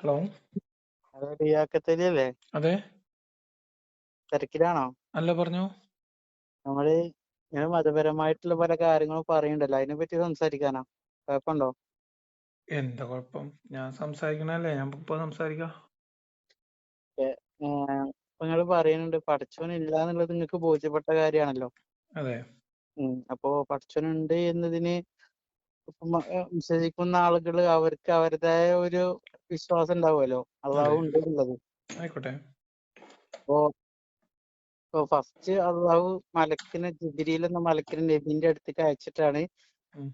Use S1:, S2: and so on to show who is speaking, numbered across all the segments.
S1: Hello.
S2: Hello റിയാക്കത്തല്ലേ?
S1: അതെ.
S2: തിരക്കിലാണോ?
S1: അല്ല, പറഞ്ഞോ.
S2: നമ്മള് ഇങ്ങനെ മതപരമായിട്ടുള്ള പല കാര്യങ്ങളും പറയുന്നുണ്ടല്ലോ, അതിനെ പറ്റി സംസാരിക്കാനാ? കുഴപ്പമുണ്ടോ?
S1: എന്താ കുഴപ്പം? ഞാൻ സംസാരിക്കണല്ലേ, ഞാൻ ഇപ്പൊ സംസാരിക്കാം.
S2: ഇപ്പൊ നിങ്ങള് പറയുന്നുണ്ട് പടച്ചോൻ ഇല്ല എന്നുള്ളത് നിങ്ങൾക്ക് ബോധ്യപ്പെട്ട കാര്യമാണല്ലോ.
S1: അതെ.
S2: അപ്പോ പടച്ചോൻ ഉണ്ട് എന്നതിന് വിശ്വസിക്കുന്ന ആളുകൾ അവർക്ക് അവരുടേതായ ഒരു വിശ്വാസം ഉണ്ടാവുമല്ലോ,
S1: അതെ,
S2: അള്ളാഹു ഉണ്ട് എന്നുള്ളത്.
S1: ആയിക്കോട്ടെ.
S2: ഇപ്പൊ ഫസ്റ്റ് അള്ളാഹു ജിബ്രീൽ എന്ന മലക്കിനെ നബിന്റെ അടുത്തേക്ക് അയച്ചിട്ടാണ്
S1: ഉം.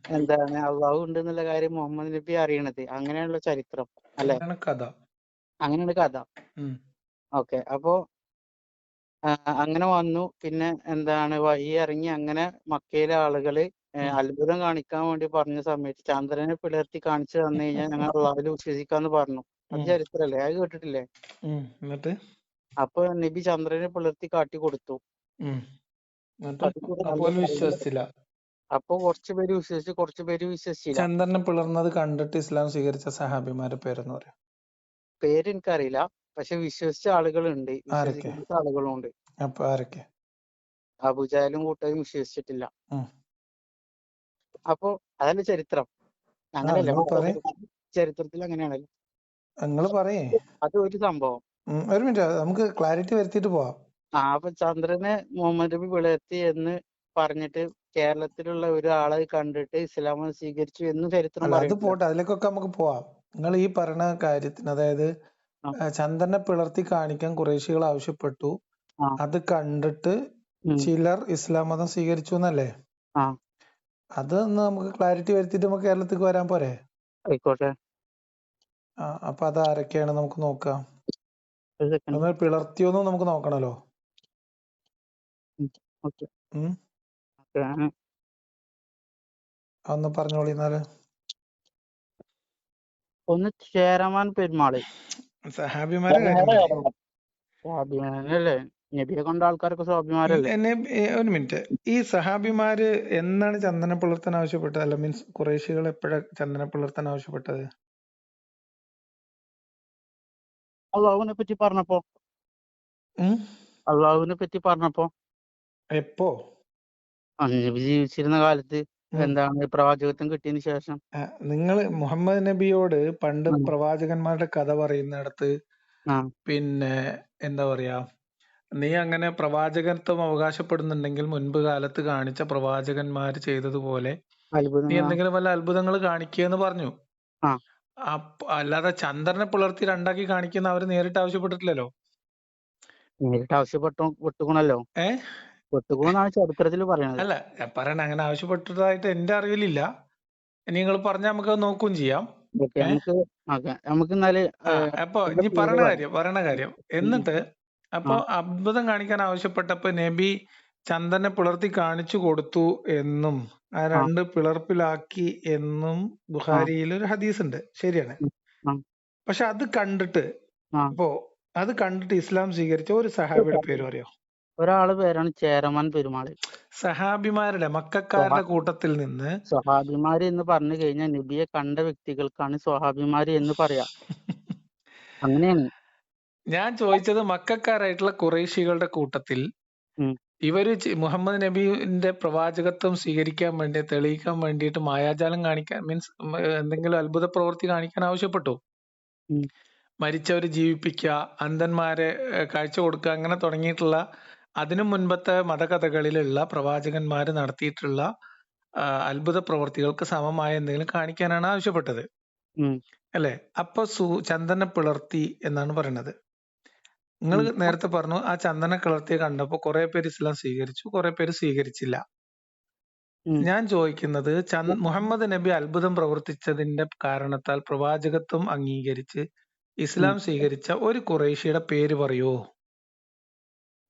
S2: അള്ളാഹു ഉണ്ട് എന്നുള്ള കാര്യം മുഹമ്മദ് നബി അറിയണത്. അങ്ങനെയുള്ള ചരിത്രം അല്ലെ?
S1: അങ്ങനെയാണ് കഥ.
S2: അങ്ങനെയാണ് കഥ. ഓക്കെ. അപ്പോ അങ്ങനെ വന്നു. പിന്നെ വഹി ഇറങ്ങി. അങ്ങനെ മക്കയിലെ ആളുകള് അത്ഭുതം കാണിക്കാൻ വേണ്ടി പറഞ്ഞ സമയത്ത് ചന്ദ്രനെ പിളർത്തി കാണിച്ചു തന്നു കഴിഞ്ഞാൽ ഞങ്ങൾ അള്ളാഹുവിൽ വിശ്വസിക്കാന്ന് പറഞ്ഞു. അത് ചരിത്രല്ലേ? അത് കേട്ടിട്ടില്ലേ?
S1: എന്നിട്ട്
S2: അപ്പൊ നബി ചന്ദ്രനെ പിളർത്തി കാട്ടി കൊടുത്തു.
S1: വിശ്വസിച്ചില്ല.
S2: അപ്പൊ കുറച്ചുപേര് വിശ്വസിച്ചു, കുറച്ചുപേര് വിശ്വസിച്ചില്ല.
S1: ചന്ദ്രനെ പിളർന്നത് കണ്ടിട്ട് ഇസ്ലാം സ്വീകരിച്ച സഹാബിമാരുടെ പേരെന്ന് പറയാം.
S2: പേര് എനിക്കറിയില്ല, പക്ഷെ വിശ്വസിച്ച ആളുകളുണ്ട്,
S1: ആരൊക്കെ?
S2: വിശ്വസിക്കാത്ത ആളുകളുണ്ട്.
S1: അപ്പൊ ആരൊക്കെ?
S2: അബൂജഹലും കൂട്ടരും വിശ്വസിച്ചിട്ടില്ല. അപ്പൊ അതല്ല ചരിത്രം. അങ്ങനെയല്ലേ? ചരിത്രത്തിൽ അങ്ങനെയാണല്ലോ.
S1: നിങ്ങൾ പറയേ.
S2: അത് ഒരു സംഭവം.
S1: ഒരു മിനിറ്റ്, നമുക്ക് ക്ലാരിറ്റി വരുത്തിയിട്ട് പോവാം.
S2: അപ്പൊ ചന്ദ്രനെ മുഹമ്മദ് നബി പിളർത്തി എന്ന് പറഞ്ഞിട്ട് കേരളത്തിലുള്ള ഒരാളെ കണ്ടിട്ട് ഇസ്ലാം സ്വീകരിച്ചു എന്ന് ചരിത്രം
S1: അല്ല, അത്
S2: പറയുന്നു.
S1: പോട്ടെ, അതിലേക്കൊക്കെ നമുക്ക് പോവാം. നിങ്ങൾ ഈ പറഞ്ഞ കാര്യത്തിന്, അതായത് ചന്ദ്രനെ പിളർത്തി കാണിക്കാൻ കുറേശികൾ ആവശ്യപ്പെട്ടു, അത് കണ്ടിട്ട് ചിലർ ഇസ്ലാം മതം സ്വീകരിച്ചു എന്നല്ലേ? അത് നമുക്ക് ക്ലാരിറ്റി വരുത്തിയിട്ട് നമുക്ക് കേരളത്തിലേക്ക് വരാൻ പോരെ?
S2: ആയിക്കോട്ടെ.
S1: അപ്പൊ അത് ആരൊക്കെയാണ് നമുക്ക് നോക്കാം. പിളർത്തിയോന്നും നമുക്ക് നോക്കണല്ലോ. ഒന്ന് പറഞ്ഞോളിന്നാല്.
S2: ഒന്ന് ചേരമാൻ പെരുമാള്.
S1: സഹാബിമാരെ
S2: സ്വാഭിമാനല്ലേ? നബിയെ കൊണ്ട ആൾക്കാരൊക്കെ സ്വാഭിമാരല്ലേ?
S1: ഒരു മിനിറ്റ്, ഈ സഹാബിമാര് എന്നാണ് ചന്ദന പിളർത്താൻ ആവശ്യപ്പെട്ടത്? അല്ല, മീൻസ് കുറേശികൾ എപ്പോഴാ ചന്ദന പിളർത്താൻ ആവശ്യപ്പെട്ടത്?
S2: അള്ളാഹുവിനെ പറ്റി പറഞ്ഞപ്പോ.
S1: എപ്പോ?
S2: നബി ജീവിച്ചിരുന്ന കാലത്ത്. പ്രവാചകത്വം കിട്ടിയതിന് ശേഷം.
S1: നിങ്ങൾ മുഹമ്മദ് നബിയോട് പണ്ട് പ്രവാചകന്മാരുടെ കഥ പറയുന്നിടത്ത് പിന്നെ എന്താ പറയാ, നീ അങ്ങനെ പ്രവാചകത്വം അവകാശപ്പെടുന്നുണ്ടെങ്കിൽ മുൻപ് കാലത്ത് കാണിച്ച പ്രവാചകന്മാർ ചെയ്തതുപോലെ നീ എന്തെങ്കിലും വല്ല അത്ഭുതങ്ങൾ കാണിക്കുകയെന്ന് പറഞ്ഞു. അല്ലാതെ ചന്ദ്രനെ പിളർത്തി രണ്ടാക്കി കാണിക്കുന്ന അവര് നേരിട്ട് ആവശ്യപ്പെട്ടിട്ടില്ലല്ലോ.
S2: നേരിട്ട് ആവശ്യപ്പെട്ടുകൊണല്ലോ. പെട്ടുകൊന്നാണ് ചരിത്രത്തിൽ പറയുന്നത്.
S1: അല്ല, ഞാൻ പറയണ അങ്ങനെ ആവശ്യപ്പെട്ടതായിട്ട് എന്റെ അറിവിലില്ല. നിങ്ങൾ പറഞ്ഞാൽ നമുക്ക് നോക്കുകയും ചെയ്യാം. അപ്പൊ ഇനി പറയണ കാര്യം എന്നിട്ട് അപ്പൊ അത്ഭുതം കാണിക്കാൻ ആവശ്യപ്പെട്ടപ്പോ നബി ചന്ദ്രനെ പിളർത്തി കാണിച്ചു കൊടുത്തു എന്നും ആ രണ്ട് പിളർപ്പിലാക്കി എന്നും ബുഖാരിയിൽ ഒരു ഹദീസ് ഉണ്ട്. ശരിയാണ്. പക്ഷെ അത് കണ്ടിട്ട് ഇസ്ലാം സ്വീകരിച്ച ഒരു സഹാബിയുടെ പേര് പറയോ?
S2: ഒരാള് പേരാണ് ചേരമാൻ പെരുമാള്.
S1: സഹാബിമാരുടെ മക്കക്കാരുടെ കൂട്ടത്തിൽ നിന്ന്.
S2: സ്വഹാബിമാര് എന്ന് പറഞ്ഞു കഴിഞ്ഞാൽ നബിയെ കണ്ട വ്യക്തികൾക്കാണ് സ്വഹാബിമാര് എന്ന് പറയാം. അങ്ങനെയാണ്
S1: ഞാൻ ചോദിച്ചത്. മക്കക്കാരായിട്ടുള്ള ഖുറൈശികളുടെ കൂട്ടത്തിൽ ഇവര് മുഹമ്മദ് നബിന്റെ പ്രവാചകത്വം സ്വീകരിക്കാൻ വേണ്ടി, തെളിയിക്കാൻ വേണ്ടിയിട്ട് മായാജാലം കാണിക്കാൻ, മീൻസ് എന്തെങ്കിലും അത്ഭുത പ്രവൃത്തി കാണിക്കാൻ ആവശ്യപ്പെട്ടു. മരിച്ചവരെ ജീവിപ്പിക്കുക, അന്ധന്മാരെ കാഴ്ച കൊടുക്കുക, അങ്ങനെ തുടങ്ങിയിട്ടുള്ള അതിനു മുൻപത്തെ മതകഥകളിലുള്ള പ്രവാചകന്മാര് നടത്തിയിട്ടുള്ള അത്ഭുത പ്രവൃത്തികൾക്ക് സമമായ എന്തെങ്കിലും കാണിക്കാനാണ് ആവശ്യപ്പെട്ടത്, അല്ലെ? അപ്പൊ ചന്ദന പിളർത്തി എന്നാണ് പറയുന്നത്. നിങ്ങൾ നേരത്തെ പറഞ്ഞു ആ ചന്ദന പിളർത്തി കണ്ടപ്പോ കുറെ പേര് ഇസ്ലാം സ്വീകരിച്ചു, കുറെ പേര് സ്വീകരിച്ചില്ല. ഞാൻ ചോദിക്കുന്നത്, മുഹമ്മദ് നബി അത്ഭുതം പ്രവർത്തിച്ചതിന്റെ കാരണത്താൽ പ്രവാചകത്വം അംഗീകരിച്ച് ഇസ്ലാം സ്വീകരിച്ച ഒരു ഖുറൈശിയുടെ പേര് പറയുവോ?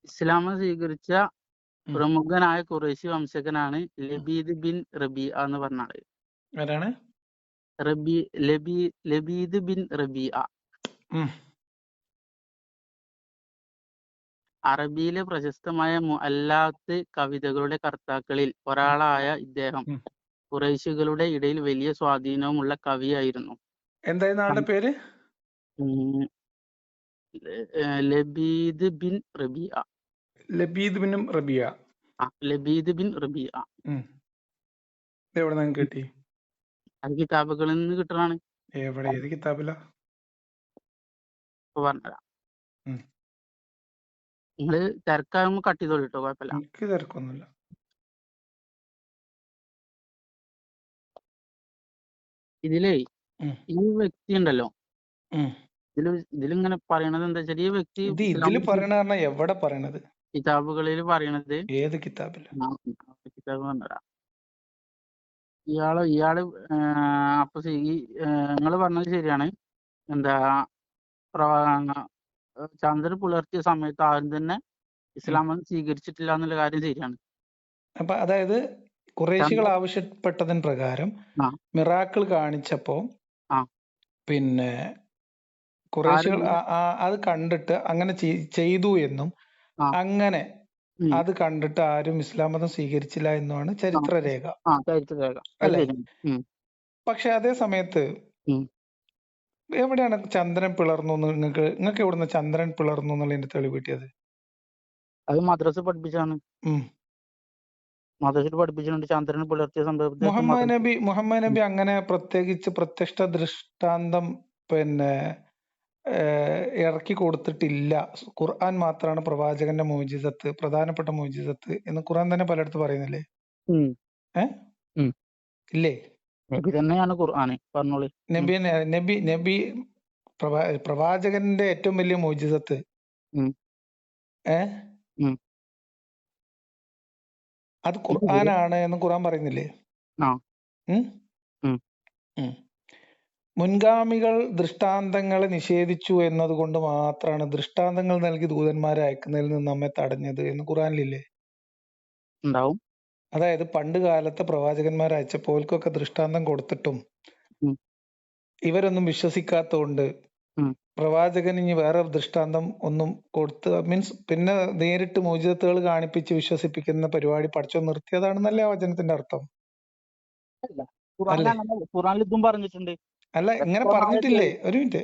S2: ഇസ്ലാം സ്വീകരിച്ച പ്രമുഖനായ ഖുറൈശി വംശകനാണ് ലബീദ് ബിൻ റബീഅ എന്ന് പറഞ്ഞാല്.
S1: ആരാണ്?
S2: ലബീദ് ബിൻ റബീഅ. അറബിയിലെ പ്രശസ്തമായ മുഅല്ലാത്ത് കവിതകളുടെ കർത്താക്കളിൽ ഒരാളായ ഇദ്ദേഹം ഖുറൈശികളുടെ ഇടയിൽ വലിയ സ്വാധീനവുമുള്ള കവിയായിരുന്നു.
S1: എന്തായിരുന്നു ആളുടെ പേര്?
S2: ഉം, Labid bin Rabia.
S1: Labid bin Rabia.
S2: Labid bin Rabia.
S1: എവിടെ നിന്ന് കിട്ടി?
S2: അത് കിതാബുകളിൽ നിന്ന് കിട്ടണാണ്.
S1: എവിടെ, ഏത് കിതാബില?
S2: പറഞ്ഞുതരാം. നിങ്ങള് തിരക്കാകുമ്പോ കട്ട് ചെയ്തോളൂ കേട്ടോ, കുഴപ്പമില്ല.
S1: എനിക്ക് തിരക്കൊന്നുമില്ല.
S2: ഇതിലേ ഈ വ്യക്തി ഉണ്ടല്ലോ, ഇതിലിങ്ങനെ പറയണത് എന്താ വെച്ചാൽ ഈ വ്യക്തി
S1: ഇതില് പറയണ എവിടെ പറയണത്?
S2: കിതാബുകളിൽ പറയണത്.
S1: ഏത് കിതാബില്?
S2: കിതാബ് പറഞ്ഞുതരാം. ഇയാള് അപ്പൊ നിങ്ങള് പറഞ്ഞത് ശരിയാണ്. എന്താ ചന്ദ്രൻ പുലർത്തിയ സമയത്ത് ആരും തന്നെ ഇസ്ലാം മതം സ്വീകരിച്ചിട്ടില്ല എന്നുള്ള കാര്യം ശരിയാണ്.
S1: അപ്പൊ അതായത് ഖുറൈശികൾ ആവശ്യപ്പെട്ടതിന് പ്രകാരം മിറാക്കിൾ കാണിച്ചപ്പോ പിന്നെ ഖുറൈശികൾ അത് കണ്ടിട്ട് അങ്ങനെ ചെയ്തു എന്നും അങ്ങനെ അത് കണ്ടിട്ട് ആരും ഇസ്ലാം മതം സ്വീകരിച്ചില്ല എന്നുമാണ് ചരിത്രരേഖ. അല്ലേ? പക്ഷെ അതേ സമയത്ത് എവിടെയാണ് ചന്ദ്രൻ പിളർന്നു? നിങ്ങൾക്ക് എവിടുന്ന് ചന്ദ്രൻ പിളർന്നു എന്നുള്ളതിന്റെ തെളിവ് കിട്ടിയത്?
S2: അത് മദ്രസ പഠിപ്പിച്ചാണ്. മദ്രസയിൽ പഠിപ്പിച്ചിട്ടുണ്ട് ചന്ദ്രൻ പുലർത്തിയ സംഭവത്തിൽ.
S1: മുഹമ്മദ് നബി അങ്ങനെ പ്രത്യേകിച്ച് പ്രത്യക്ഷ ദൃഷ്ടാന്തം പിന്നെ ഇറക്കി കൊടുത്തിട്ടില്ല. ഖുർആൻ മാത്രമാണ് പ്രവാചകന്റെ മോചിതത്ത്, പ്രധാനപ്പെട്ട മോചിതത്ത് എന്ന് ഖുർആൻ തന്നെ പലയിടത്ത് പറയുന്നില്ലേ? ഇല്ലേ?
S2: നബി തന്നെയാണ് ഖുർആൻ. പറഞ്ഞോളി.
S1: നബി പ്രവാചകന്റെ ഏറ്റവും വലിയ മോചിതത്ത് അത് ഖുർആനാണ് എന്ന് ഖുർആൻ പറയുന്നില്ലേ? മുൻഗാമികൾ ദൃഷ്ടാന്തങ്ങളെ നിഷേധിച്ചു എന്നതുകൊണ്ട് മാത്രമാണ് ദൃഷ്ടാന്തങ്ങൾ നൽകി ദൂതന്മാരെ അയക്കുന്നതിൽ നിന്ന് നമ്മെ തടഞ്ഞത് എന്ന് ഖുർആനിലില്ലേ?
S2: ഉണ്ടാവും.
S1: അതായത് പണ്ട് കാലത്തെ പ്രവാചകന്മാരെ അയച്ചപ്പോൽക്കൊക്കെ ദൃഷ്ടാന്തം കൊടുത്തിട്ടും ഇവരൊന്നും വിശ്വസിക്കാത്തതുകൊണ്ട് പ്രവാചകൻ ഇനി വേറെ ദൃഷ്ടാന്തം ഒന്നും കൊടുത്ത് മീൻസ് പിന്നെ നേരിട്ട് മോചിതത്തുകൾ കാണിപ്പിച്ച് വിശ്വസിപ്പിക്കുന്ന പരിപാടി പഠിച്ചോ നിർത്തിയതാണെന്നല്ലേ ആ വചനത്തിന്റെ അർത്ഥം?
S2: പറഞ്ഞിട്ടുണ്ട്.
S1: അല്ല, ഇങ്ങനെ പറഞ്ഞിട്ടില്ലേ? ഒരു മിനിറ്റ്,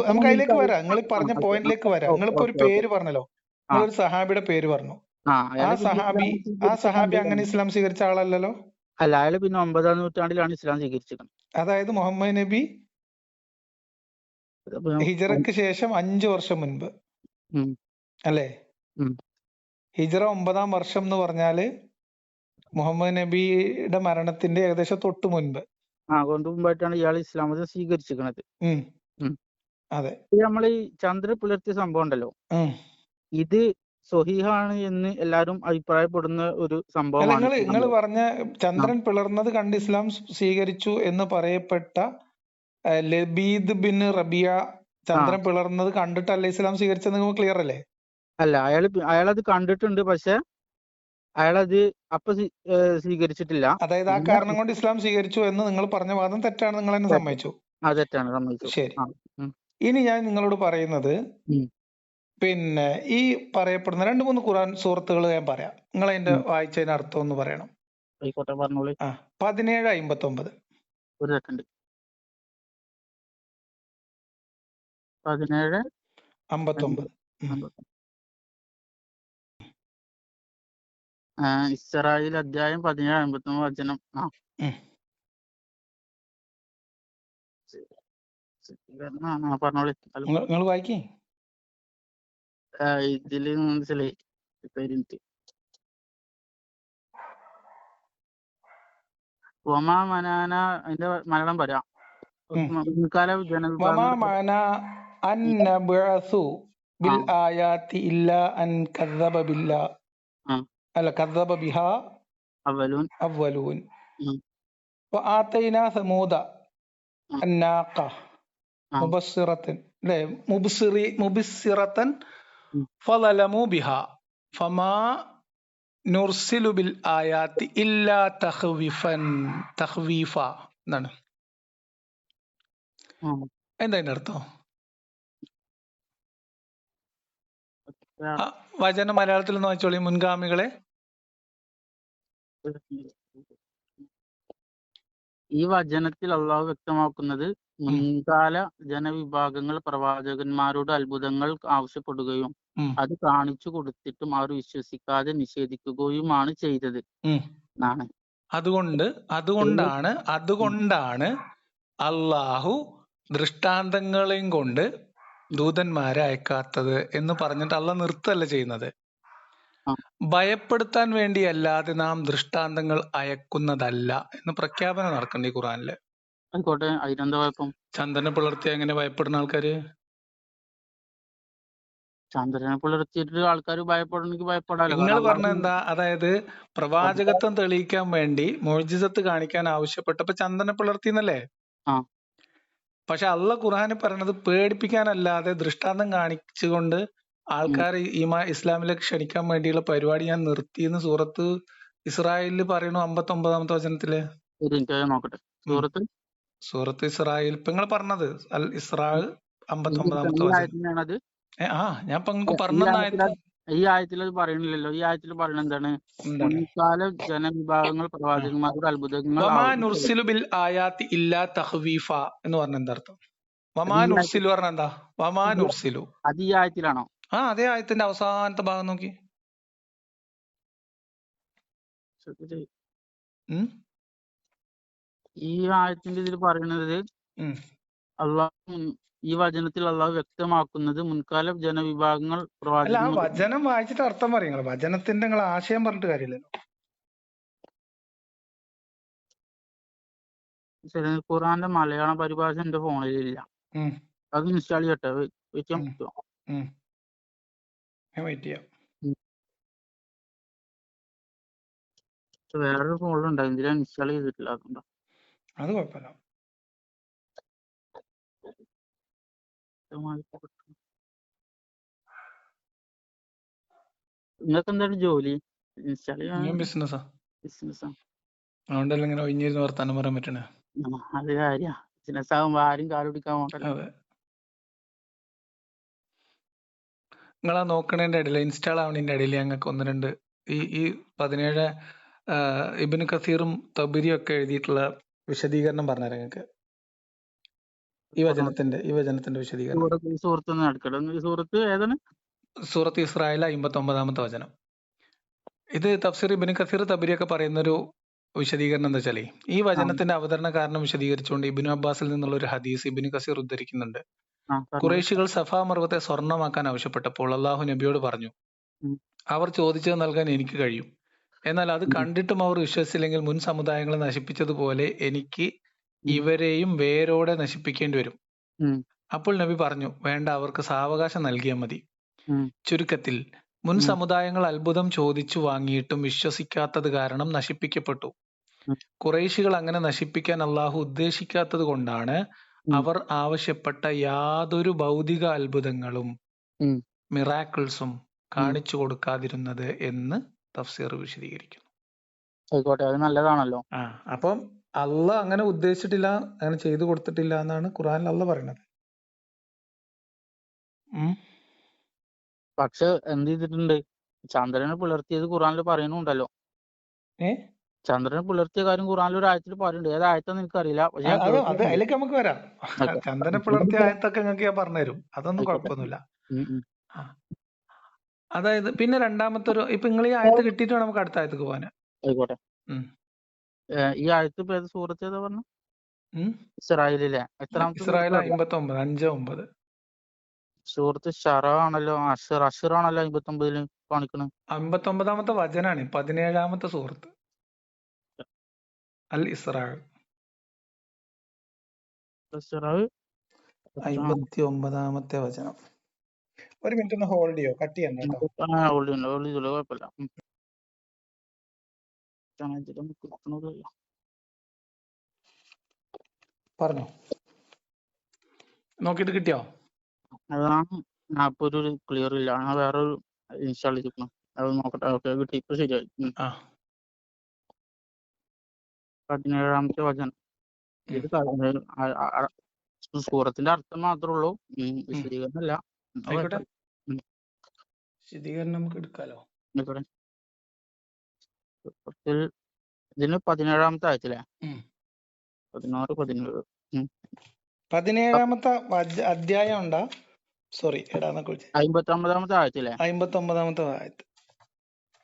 S1: നമുക്ക് അതിലേക്ക് വരാം. നിങ്ങൾ പറഞ്ഞ പോയിന്റിലേക്ക് വരാം. നിങ്ങളിപ്പോ ഒരു പേര് പറഞ്ഞല്ലോ, നിങ്ങളൊരു സഹാബിയുടെ പേര് പറഞ്ഞു. ആ സഹാബി അങ്ങനെ ഇസ്ലാം സ്വീകരിച്ച ആളല്ലല്ലോ.
S2: അല്ല, അയാള് പിന്നെ 9-ാം നൂറ്റാണ്ടിലാണ് ഇസ്ലാം സ്വീകരിച്ചത്.
S1: അതായത് മുഹമ്മദ് നബി ഹിജറക്ക് ശേഷം 5 വർഷം മുൻപ് അല്ലേ? ഹിജറ 9-ാം വർഷം എന്ന് പറഞ്ഞാല് മുഹമ്മദ് നബിയുടെ മരണത്തിന്റെ ഏകദേശം തൊട്ട് മുൻപ്
S2: മുമ്പായിട്ടാണ് ഇയാൾ ഇസ്ലാം മതം സ്വീകരിച്ചിരിക്കുന്നത്.
S1: അതെ.
S2: നമ്മൾ ഈ ചന്ദ്രൻ പുലർത്തിയ സംഭവം ഉണ്ടല്ലോ, ഇത് സ്വഹീഹാണ് എന്ന് എല്ലാരും അഭിപ്രായപ്പെടുന്ന ഒരു സംഭവമാണ്.
S1: നിങ്ങൾ പറഞ്ഞ ചന്ദ്രൻ പിളർന്നത് കണ്ട് ഇസ്ലാം സ്വീകരിച്ചു എന്ന് പറയപ്പെട്ട ലബീദ് ബിൻ റബിയ ചന്ദ്രൻ പിളർന്നത് കണ്ടിട്ടല്ല ഇസ്ലാം സ്വീകരിച്ചത്, നിങ്ങൾ ക്ലിയർ അല്ലേ?
S2: അല്ല, അയാളത് കണ്ടിട്ടുണ്ട്, പക്ഷെ അയാളത് അപ്പൊ സ്വീകരിച്ചിട്ടില്ല.
S1: അതായത് ആ കാരണം കൊണ്ട് ഇസ്ലാം സ്വീകരിച്ചു എന്ന് നിങ്ങൾ പറഞ്ഞ വാദം തെറ്റാണ്, നിങ്ങൾ എന്നെ സമ്മതിച്ചു?
S2: തെറ്റാണ്, സമ്മതിച്ചു.
S1: ശരി. ഇനി ഞാൻ നിങ്ങളോട് പറയുന്നത്, പിന്നെ ഈ പറയപ്പെടുന്ന 2-3 ഖുർആൻ സൂറത്തുകൾ ഞാൻ പറയാം, നിങ്ങൾ അതിന്റെ വായിച്ചതിന് അർത്ഥം ഒന്ന് പറയണം. 17:59.
S2: ഒരു സെക്കൻഡ്. 17:59. ഇസ്രായേൽ അധ്യായം 17:59 വചനം. പറഞ്ഞോളി.
S1: നിങ്ങൾ വായിക്കേ.
S2: ഇതില് മനസ്സിലായി. അതിന്റെ മലയാളം പറയാം.
S1: ഫളലമു ബിഹാ ഫമാ നുർസിലു ബിൽ ആയാത്തി ഇല്ലാ തഖ്വീഫ എന്നാണ്. എന്താ അതിന്റെ അർത്ഥം? വചനം മലയാളത്തിൽ ഒന്ന് വായിച്ചോളി. മുൻഗാമികളെ,
S2: ഈ വചനത്തിൽ അള്ളാഹു വ്യക്തമാക്കുന്നത് മുൻകാല ജനവിഭാഗങ്ങൾ പ്രവാചകന്മാരോട് അത്ഭുതങ്ങൾ ആവശ്യപ്പെടുകയും അത് കാണിച്ചു കൊടുത്തിട്ടും അവർ വിശ്വസിക്കാതെ നിഷേധിക്കുകയുമാണ് ചെയ്തത് എന്നാണ്.
S1: അതുകൊണ്ടാണ് അള്ളാഹു ദൃഷ്ടാന്തങ്ങളെയും കൊണ്ട് ദൂതന്മാരെ അയക്കാത്തത് എന്ന് പറഞ്ഞിട്ട് അള്ളാഹ് നിർത്തല്ല ചെയ്യുന്നത്. ഭയപ്പെടുത്താൻ വേണ്ടിയല്ലാതെ നാം ദൃഷ്ടാന്തങ്ങൾ അയക്കുന്നതല്ല എന്ന് പ്രഖ്യാപനം നടക്കണ്ടേ ഖുറാനില്.
S2: ആയിക്കോട്ടെ, അതിനെന്താ കുഴപ്പം?
S1: ചന്ദ്രനെ പുലർത്തിയ എങ്ങനെ ഭയപ്പെടുന്ന ആൾക്കാര്?
S2: ചന്ദ്രനെ പുലർത്തിയിട്ട് ആൾക്കാർ ഭയപ്പെടണമെങ്കിൽ ഭയപ്പെടാലോ.
S1: നിങ്ങൾ പറഞ്ഞ എന്താ? അതായത് പ്രവാചകത്വം തെളിയിക്കാൻ വേണ്ടി മുഅ്ജിസത്ത് കാണിക്കാൻ ആവശ്യപ്പെട്ടപ്പോ ചന്ദ്രനെ പുലർത്തിന്നല്ലേ? പക്ഷെ അള്ളാഹ് ഖുർആനിൽ പറയണത് പേടിപ്പിക്കാനല്ലാതെ ദൃഷ്ടാന്തം കാണിച്ചുകൊണ്ട് ആൾക്കാരെ ഇസ്ലാമിലേക്ക് ക്ഷണിക്കാൻ വേണ്ടിയുള്ള പരിപാടി ഞാൻ നിർത്തിയെന്ന് സൂറത്ത് ഇസ്രായേലിൽ പറയുന്നു 59-ാമത്തെ വചനത്തില്.
S2: നോക്കട്ടെ,
S1: സൂറത്ത് ഇസ്രായേൽ ഇപ്പൊ നിങ്ങൾ പറഞ്ഞത് അൽ ഇസ്രാ 59-ാമത്തെ വചനം. ഞാൻ ഇപ്പൊ നിങ്ങൾക്ക് പറഞ്ഞ
S2: ഈ ആയത്തിൽ അത് പറയണില്ലല്ലോ. ഈ ആയത്തിൽ പറയുന്നത് എന്താണ്? മുൻകാല ജനവിഭാഗങ്ങൾ പ്രവാചകന്മാരുടെ അത്ഭുതങ്ങൾ
S1: എന്ന് പറഞ്ഞ എന്താ അർത്ഥം? വമാനുർസിലു പറഞ്ഞ എന്താ? വമാനുർസിലു
S2: അത് ഈ ആയത്തിലാണോ?
S1: അതേ ആയത്തിന്റെ അവസാനത്തെ ഭാഗം നോക്കി.
S2: ഈ ആയത്തിന്റെ ഇതിൽ പറയുന്നത് അള്ളാഹു ഈ വചനത്തിൽ അള്ളാഹു വ്യക്തമാക്കുന്നത് മുൻകാല ജനവിഭാഗങ്ങൾ
S1: വചനം വായിച്ചിട്ട് അർത്ഥം പറയുന്നത്. വചനത്തിന്റെ നിങ്ങൾ ആശയം പറഞ്ഞിട്ട് കാര്യമില്ലല്ലോ.
S2: ഖുറാന്റെ മലയാള പരിഭാഷ എന്റെ ഫോണിലില്ല. അത് ഇൻസ്റ്റാൾ ചെയ്യട്ടെ? വേറൊരു ഫോണിലുണ്ട്, എന്തിനാ ഇൻസ്റ്റാൾ ചെയ്തിട്ടില്ല. അതുകൊണ്ടോ?
S1: അത് കുഴപ്പമില്ല.
S2: നിങ്ങൾക്ക് എന്താണ് ജോലി? ഇൻസ്റ്റാൾ
S1: ബിസിനസ്സാ.
S2: ബിസിനസ്സാ.
S1: അതുകൊണ്ടല്ലേ ഇങ്ങനെ ഒഴിഞ്ഞിരുന്ന് വർത്താനം പറയാൻ പറ്റണേ.
S2: അത് കാര്യ ബിസിനസ് ആകുമ്പോ ആരും കാല് പിടിക്കാൻ പോകണ്ടല്ലോ.
S1: അതെ, നിങ്ങളാ നോക്കണേന്റെ ഇടയിൽ ഇൻസ്റ്റാൾ ആവണേന്റെ ഇടയിൽ ഞങ്ങൾക്ക് 1-2 ഈ 17 ഇബ്നു കസീറും തബരിയും ഒക്കെ എഴുതിയിട്ടുള്ള വിശദീകരണം പറഞ്ഞുതരാം ഞങ്ങൾക്ക്. ഈ വചനത്തിന്റെ വിശദീകരണം സൂറത്ത് ഇസ്രായേൽ 59-ാമത്തെ വചനം. ഇത് തഫ്സീർ ഇബ്നു കസീർ തബരിയൊക്കെ പറയുന്നൊരു വിശദീകരണം എന്താ വെച്ചാലേ, ഈ വചനത്തിന്റെ അവതരണ കാരണം വിശദീകരിച്ചുകൊണ്ട് ഇബ്നു അബ്ബാസിൽ നിന്നുള്ള ഒരു ഹദീസ് ഇബ്നു കസീർ ഉദ്ധരിക്കുന്നുണ്ട്. ഖുറൈശികൾ സഫാ മർവത്തെ സ്വർണ്ണമാക്കാൻ ആവശ്യപ്പെട്ടപ്പോൾ അള്ളാഹു നബിയോട് പറഞ്ഞു, അവർ ചോദിച്ചത് നൽകാൻ എനിക്ക് കഴിയും. എന്നാൽ അത് കണ്ടിട്ടും അവർ വിശ്വസിച്ചില്ലെങ്കിൽ മുൻ സമുദായങ്ങളെ നശിപ്പിച്ചതുപോലെ എനിക്ക് ഇവരെയും വേരോടെ നശിപ്പിക്കേണ്ടി വരും. അപ്പോൾ നബി പറഞ്ഞു, വേണ്ട, അവർക്ക് സാവകാശം നൽകിയാൽ മതി. ചുരുക്കത്തിൽ മുൻ സമുദായങ്ങൾ അത്ഭുതം ചോദിച്ചു വാങ്ങിയിട്ടും വിശ്വസിക്കാത്തത് കാരണം നശിപ്പിക്കപ്പെട്ടു. ഖുറൈശികൾ അങ്ങനെ നശിപ്പിക്കാൻ അള്ളാഹു ഉദ്ദേശിക്കാത്തത് കൊണ്ടാണ് അവർ ആവശ്യപ്പെട്ട യാതൊരു ഭൗതിക അത്ഭുതങ്ങളും മിറാക്കിൾസും കാണിച്ചു കൊടുക്കാതിരുന്നത് എന്ന് തഫ്സീർ വിശദീകരിക്കുന്നു.
S2: അത് നല്ലതാണല്ലോ.
S1: അപ്പം അള്ളാഹ് അങ്ങനെ ഉദ്ദേശിച്ചിട്ടില്ല, അങ്ങനെ ചെയ്തു കൊടുത്തിട്ടില്ല എന്നാണ് ഖുർആനിൽ അള്ളാഹ് പറയുന്നത്.
S2: പക്ഷെ എന്ത് ചെയ്തിട്ടുണ്ട്? ചന്ദ്രനെ പുലർത്തിയത് ഖുർആനിൽ പറയുന്നുണ്ടല്ലോ. ചന്ദ്രനെ പുലർത്തിയ കാര്യം ഖുർആനിൽ ഒരു ആയത്തിൽ പറയുന്നുണ്ട്. ഏത് ആയത്തെന്ന് എനിക്കറിയില്ല.
S1: അതിലേക്ക് നമുക്ക് വരാം. ചന്ദ്രനെ പുലർത്തിയ ആയത്തൊക്കെ നിങ്ങൾക്ക് ഞാൻ പറഞ്ഞുതരും. അതൊന്നും കുഴപ്പമൊന്നുമില്ല. അതായത് പിന്നെ രണ്ടാമത്തെ ഒരു ഇപ്പൊ നിങ്ങൾ ഈ ആയത്ത് കിട്ടിയിട്ട് വേണം നമുക്ക് അടുത്ത ആയത്തേക്ക് പോകാൻ.
S2: ആയിക്കോട്ടെ. ഈ ആയത്ത് ഏത് സൂറത്ത് ഏതാ പറഞ്ഞു? ഇസ്രായേലിലെ എത്രാമത്തെ?
S1: ഇസ്രായേൽ 59, 5-9.
S2: സൂറത്ത് ഷറ ആണല്ലോ. അഷറാണല്ലോ 59 കാണിക്കണത്.
S1: 59-ാമത്തെ വചനാണ് 17-ാമത്തെ സൂറത്ത് അൽ ഇസ്രാ. 59-ാമത്തെ വചനം. ഒരു മിനിറ്റ് ഒന്ന് ഹോൾഡ് ചെയ്യോ? കട്ട് ചെയ്യണ്ട കേട്ടോ.
S2: കുഴപ്പമില്ല.
S1: പറഞ്ഞോ, നോക്കിട്ട് കിട്ടിയോ?
S2: അതാണ് ഇപ്പൊ ഒരു ക്ലിയർ ഇല്ല. വേറൊരു ഇൻസ്റ്റാൾ ചെയ്തിരിക്കണം. അത് നോക്കട്ടെ. ഓക്കെ, കിട്ടി. ഇപ്പൊ ശരിയായി. 17-ാമത്തെ വചനം. ഇത് സൂറത്തിന്റെ അർത്ഥം മാത്രമേ ഉള്ളൂ, വിശദീകരണം അല്ല.
S1: വിശദീകരണം നമുക്ക് എടുക്കാലോ.
S2: ഇതിന് 17-ാമത്തെ ആയത്തില്ലേ? 16, 17.
S1: 17-ാമത്തെ അധ്യായം ഉണ്ടാ? സോറി എടാന്നൊക്കെ വിളിച്ചേ.
S2: 59-ാമത്തെ ആയത്തില്ലേ?
S1: 59-ാമത്തെ ആയത്ത്.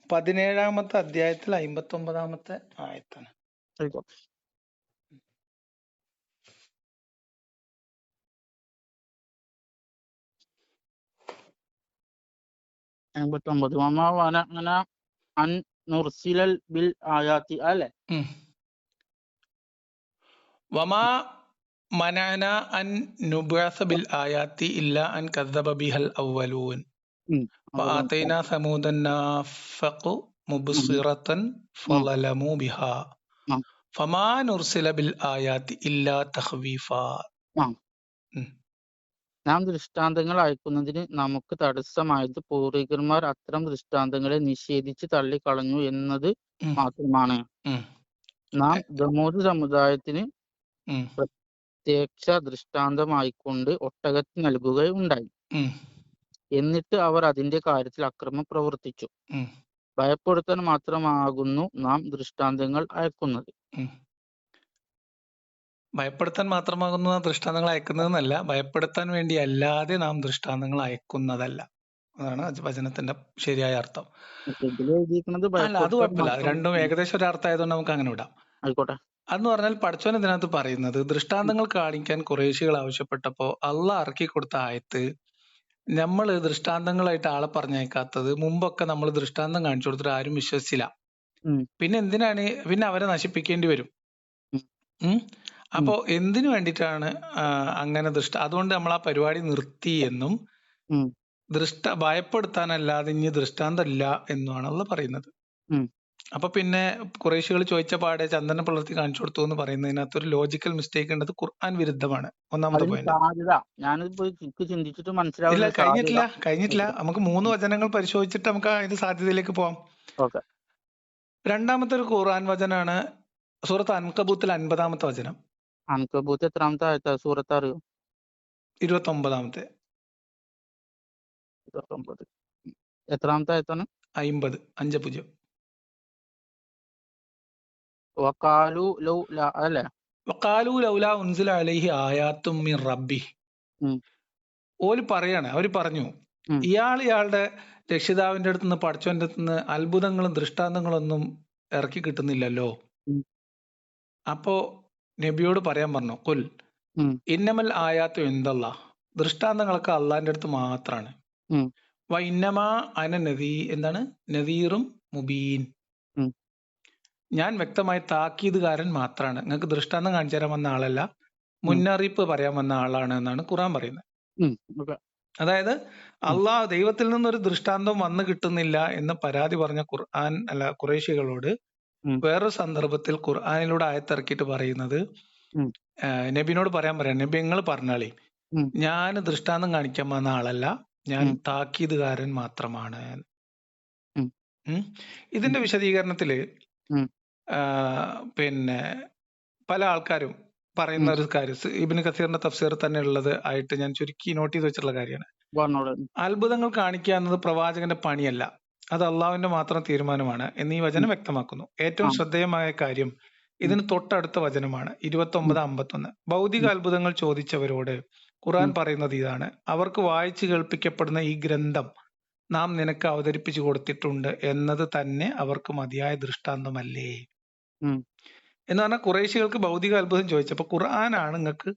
S1: 17-ാമത്തെ അധ്യായത്തിൽ 59-ാമത്തെ ആയത്താണ്.
S2: 59 വമാ വനഅന അൻ നുർസിലൽ ബിൽ ആയാത്തി അല്ലേ?
S1: വമാ മനഅന അൻ നുബ്അസ ബിൽ ആയാത്തി ഇല്ലാ അൻ കദ്ദബ ബിഹൽ അവ്വലൂൻ ഫആതൈനാ സമൂദൻ നാഫഖു മുബ്സിറതൻ ഫളലമു ബിഹാ ഫമാ നുർസില ബിൽ ആയാത്തി ഇല്ലാ തഖ്വീഫാ.
S2: നാം ദൃഷ്ടാന്തങ്ങൾ അയക്കുന്നതിന് നമുക്ക് തടസ്സമായത് പൂർവികന്മാർ അത്തരം ദൃഷ്ടാന്തങ്ങളെ നിഷേധിച്ച് തള്ളിക്കളഞ്ഞു എന്നത് മാത്രമാണ്. നാം ദമൂദ് സമുദായത്തിന് പ്രത്യക്ഷ ദൃഷ്ടാന്തമായിക്കൊണ്ട് ഒട്ടകത്തിന് നൽകുകയുണ്ടായി. എന്നിട്ട് അവർ അതിന്റെ കാര്യത്തിൽ അക്രമം പ്രവർത്തിച്ചു. ഭയപ്പെടുത്താൻ മാത്രമാകുന്നു നാം ദൃഷ്ടാന്തങ്ങൾ അയക്കുന്നത്.
S1: ഭയപ്പെടുത്താൻ മാത്രമാകുന്നു ദൃഷ്ടാന്തങ്ങൾ അയക്കുന്നതെന്നല്ല, ഭയപ്പെടുത്താൻ വേണ്ടി അല്ലാതെ നാം ദൃഷ്ടാന്തങ്ങൾ അയക്കുന്നതല്ല. അതാണ് വചനത്തിന്റെ ശരിയായ അർത്ഥം. അല്ല, അത് കുഴപ്പമില്ല. രണ്ടും ഏകദേശം ഒരു അർത്ഥം ആയതുകൊണ്ട് നമുക്ക് അങ്ങനെ വിടാം.
S2: ആയിക്കോട്ടെ.
S1: അതെന്ന് പറഞ്ഞാൽ പടച്ചോൻ ഇതിനകത്ത് പറയുന്നത് ദൃഷ്ടാന്തങ്ങൾ കാണിക്കാൻ ഖുറൈശികൾ ആവശ്യപ്പെട്ടപ്പോ അള്ളാഹ് ഇറക്കി കൊടുത്ത ആയത്ത് നമ്മൾ ദൃഷ്ടാന്തങ്ങളായിട്ട് ആളെ പറഞ്ഞേക്കാത്തത്. മുമ്പൊക്കെ നമ്മൾ ദൃഷ്ടാന്തം കാണിച്ചു കൊടുത്തിട്ട് ആരും വിശ്വസിച്ചില്ല. പിന്നെ എന്തിനാണ്, പിന്നെ അവരെ നശിപ്പിക്കേണ്ടി വരും. അപ്പോ എന്തിനു വേണ്ടിയിട്ടാണ് അങ്ങനെ അതുകൊണ്ട് നമ്മൾ ആ പരിപാടി നിർത്തി എന്നും ഭയപ്പെടുത്താനല്ലാതെ ഇനി ദൃഷ്ടാന്തമില്ല എന്നുമാണ് അള്ളാഹ് പറയുന്നത്. അപ്പൊ പിന്നെ ഖുറൈശികൾ ചോദിച്ച പാടെ ചന്ദന പിളർത്തി കാണിച്ചു കൊടുത്തു എന്ന് പറയുന്നതിനകത്ത് ഒരു ലോജിക്കൽ മിസ്റ്റേക്ക് ഉണ്ടത്. ഖുർആൻ വിരുദ്ധമാണ്. ഒന്നാമത്തെ പോയിന്റ്. ഇല്ല, കഴിഞ്ഞിട്ടില്ല. നമുക്ക് 3 വചനങ്ങൾ പരിശോധിച്ചിട്ട് നമുക്ക് അതിന്റെ സാധ്യതയിലേക്ക് പോവാം. രണ്ടാമത്തെ ഒരു ഖുർആൻ വചനാണ് സൂറത്ത് അൻകബൂത്തിൽ 50-ാമത്തെ വചനം.
S2: അൻകബൂത്ത് എത്രാമത്തെ ആയത്താ? സൂറത്ത് അറിയോ?
S1: 29-ാമത്തെ.
S2: എത്രാമത്തെ ആയത്താണ്?
S1: 50, 50.
S2: വഖാലു ലൗലാ അല്ലേ?
S1: വഖാലു ലൗലാ ഉൻസില അലൈഹി ആയാത്തും മിർ റബ്ബിഹി. അവര് പറഞ്ഞു ഇയാളുടെ രക്ഷിതാവിന്റെ അടുത്ത് നിന്ന്, പടച്ചോന്റെ അടുത്ത് നിന്ന് അത്ഭുതങ്ങളും ദൃഷ്ടാന്തങ്ങളൊന്നും ഇറക്കി കിട്ടുന്നില്ലല്ലോ. അപ്പോ നബിയോട് പറയാൻ പറഞ്ഞു, കുൽ ഇന്നമൽ ആയാത്തു ഇൻദല്ലാഹ്, ദൃഷ്ടാന്തങ്ങളൊക്കെ അള്ളാന്റെ അടുത്ത് മാത്രാണ്. വ ഇന്നമാ അന എന്താണ് നദീറും മുബീൻ, ഞാൻ വ്യക്തമായ താക്കീതുകാരൻ മാത്രാണ്. നിങ്ങൾക്ക് ദൃഷ്ടാന്തം കാണിച്ചു തരാൻ വന്ന ആളല്ല, മുന്നറിയിപ്പ് പറയാൻ വന്ന ആളാണ് എന്നാണ് ഖുർആൻ പറയുന്നത്. അതായത് അള്ളാഹ് ദൈവത്തിൽ നിന്നൊരു ദൃഷ്ടാന്തം വന്നു കിട്ടുന്നില്ല എന്ന് പരാതി പറഞ്ഞ ഖുറൈശികളോട് വേറൊരു സന്ദർഭത്തിൽ ഖുർആനിലൂടെ ആയത്തിറക്കിയിട്ട് പറയുന്നത്, നബിനോട് പറയാം, നബി നിങ്ങൾ പറഞ്ഞാളി, ഞാൻ ദൃഷ്ടാന്തം കാണിക്കാൻ വന്ന ആളല്ല, ഞാൻ താക്കീതുകാരൻ മാത്രമാണ്. ഇതിന്റെ വിശദീകരണത്തില് പിന്നെ പല ആൾക്കാരും പറയുന്ന ഒരു കാര്യം, ഇബ്നു കസീറിന്റെ തഫ്സീർ തന്നെ ഉള്ളത് ആയിട്ട് ഞാൻ ചുരുക്കി നോട്ട് ചെയ്ത് വെച്ചിട്ടുള്ള കാര്യമാണ്. അത്ഭുതങ്ങൾ കാണിക്കുക എന്നത് പ്രവാചകന്റെ പണിയല്ല, അത് അള്ളാഹുവിന്റെ മാത്രം തീരുമാനമാണ് എന്ന് ഈ വചനം വ്യക്തമാക്കുന്നു. ഏറ്റവും ശ്രദ്ധേയമായ കാര്യം ഇതിന് തൊട്ടടുത്ത വചനമാണ് 29-51. ഭൗതിക അത്ഭുതങ്ങൾ ചോദിച്ചവരോട് ഖുർആൻ പറയുന്നത് ഇതാണ്: അവർക്ക് വായിച്ചു കേൾപ്പിക്കപ്പെടുന്ന ഈ ഗ്രന്ഥം നാം നിനക്ക് അവതരിപ്പിച്ചു കൊടുത്തിട്ടുണ്ട് എന്നത് തന്നെ അവർക്ക് മതിയായ ദൃഷ്ടാന്തമല്ലേ എന്ന് പറഞ്ഞാൽ ഖുറൈശികൾക്ക് ഭൗതിക അത്ഭുതം ചോദിച്ചപ്പോ ഖുർആനാണ് നിങ്ങൾക്ക്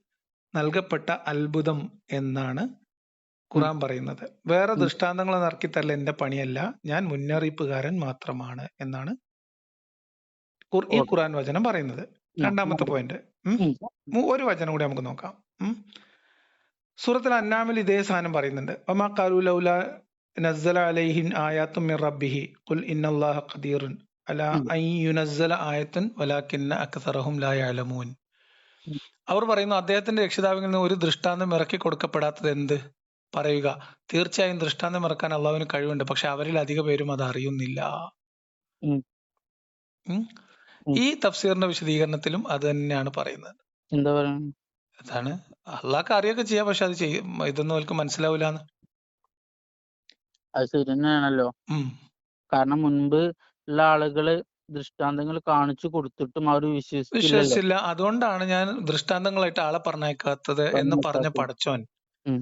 S1: നൽകപ്പെട്ട അത്ഭുതം എന്നാണ് ഖുർആൻ പറയുന്നത്. വേറെ ദൃഷ്ടാന്തങ്ങൾ ഇറക്കിത്തരൽ എന്റെ പണിയല്ല, ഞാൻ മുന്നറിയിപ്പുകാരൻ മാത്രമാണ് എന്നാണ് ഈ ഖുർആൻ വചനം പറയുന്നത്. രണ്ടാമത്തെ പോയിന്റ്, ഒരു വചനം കൂടി നമുക്ക് നോക്കാം. സൂറത്തുൽ അൻആമിൽ ഇതേ സാധനം പറയുന്നുണ്ട്. വമാ ഖാലൂ ലൗലാ നസ്സല അലൈഹി ആയാത്തും മിർ റബ്ബിഹി ഖുൽ ഇന്നല്ലാഹ ഖദീറുൻ അലാ അൻ യുനസ്സല ആയത്തുൻ വലാകിന്ന അക്സറഹും ലാ യഅലമൂൻ. അവർ പറയുന്നു, അദ്ദേഹത്തിന്റെ രക്ഷിതാവിൽ നിന്ന് ഒരു ദൃഷ്ടാന്തം ഇറക്കി കൊടുക്കപ്പെടാത്തത് എന്ത്? പറയുക, തീർച്ചയായും ദൃഷ്ടാന്തം ഇറക്കാൻ അള്ളാഹുവിന് കഴിവുണ്ട്, പക്ഷെ അവരിൽ അധിക പേരും അത് അറിയുന്നില്ല. ഈ തഫ്സീറിന്റെ വിശദീകരണത്തിലും അത് തന്നെയാണ് പറയുന്നത്.
S2: എന്താ പറയുന്നത്?
S1: അതാണ് അള്ളാഹ്ക്ക് അറിയൊക്കെ ചെയ്യാം, പക്ഷെ അത് ഇതൊന്നും അവർക്ക് മനസ്സിലാവില്ലാന്ന്.
S2: അത് ശരി തന്നെയാണല്ലോ. കാരണം മുൻപ് ഉള്ള ആളുകള് ദൃഷ്ടാന്തങ്ങൾ കാണിച്ചു കൊടുത്തിട്ടും അവര് വിശ്വസിച്ചില്ലല്ലോ.
S1: വിശ്വസിച്ചില്ല. അതുകൊണ്ടാണ് ഞാൻ ദൃഷ്ടാന്തങ്ങളായിട്ട് ആളെ പറഞ്ഞയക്കാത്തത് എന്ന് പറഞ്ഞ
S2: പറഞ്ഞേക്കാത്തത്.
S1: പടച്ചോൻ,
S2: ഉം.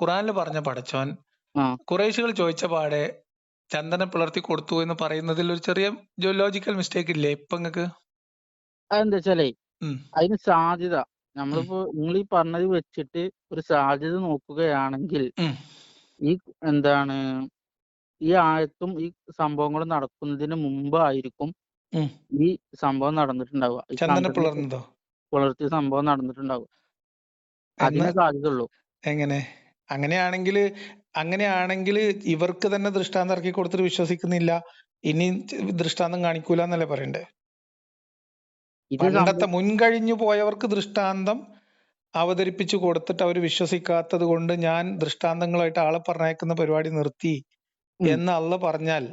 S1: ഖുറാനിൽ പറഞ്ഞ പടച്ചോൻ
S2: ആ
S1: ഖുറൈശികൾ ചോദിച്ച പാടെ ചന്ദനം പിളർത്തി കൊടുത്തു എന്ന് പറയുന്നതിൽ ഒരു ചെറിയ ലോജിക്കൽ മിസ്റ്റേക്ക് ഇല്ലേ ഇപ്പൊ നിങ്ങക്ക്?
S2: അതെന്താ വെച്ചാലേ
S1: ഉം,
S2: അതിന് സാധ്യത
S1: ഉം,
S2: നമ്മളിപ്പോ നിങ്ങൾ ഈ പറഞ്ഞത് വെച്ചിട്ട് ഒരു സാധ്യത നോക്കുകയാണെങ്കിൽ
S1: ഉം,
S2: ഈ എന്താണ് ഈ ആയത്തും ഈ സംഭവങ്ങളും നടക്കുന്നതിന് മുമ്പായിരിക്കും
S1: ഉം.
S2: ഈ സംഭവം നടന്നിട്ടുണ്ടാവുക. ഈ
S1: ചന്ദനം
S2: ചന്ദ്രനെ
S1: പിളർന്നതോ?
S2: പുലർത്തിയ സംഭവം നടന്നിട്ടുണ്ടാവുക.
S1: എന്ന്
S2: അതിനെ സാധ്യതയുള്ളൂ.
S1: എങ്ങനെ? അങ്ങനെയാണെങ്കിൽ അങ്ങനെയാണെങ്കിൽ ഇവർക്ക് തന്നെ ദൃഷ്ടാന്തം ഇറക്കി കൊടുത്തിട്ട് വിശ്വസിക്കുന്നില്ല, ഇനി ദൃഷ്ടാന്തം കാണിക്കൂല എന്നല്ലേ പറയണ്ടേ?
S2: ഇത്
S1: പണ്ടത്തെ
S2: സംഭവം
S1: മുൻകഴിഞ്ഞു പോയവർക്ക് ദൃഷ്ടാന്തം അവതരിപ്പിച്ചു കൊടുത്തിട്ട് അവർ വിശ്വസിക്കാത്തത് കൊണ്ട് ഞാൻ ദൃഷ്ടാന്തങ്ങളായിട്ട് ആളെ പറഞ്ഞയക്കുന്ന പരിപാടി നിർത്തി
S2: ഉം,
S1: എന്ന് അള്ള പറഞ്ഞാൽ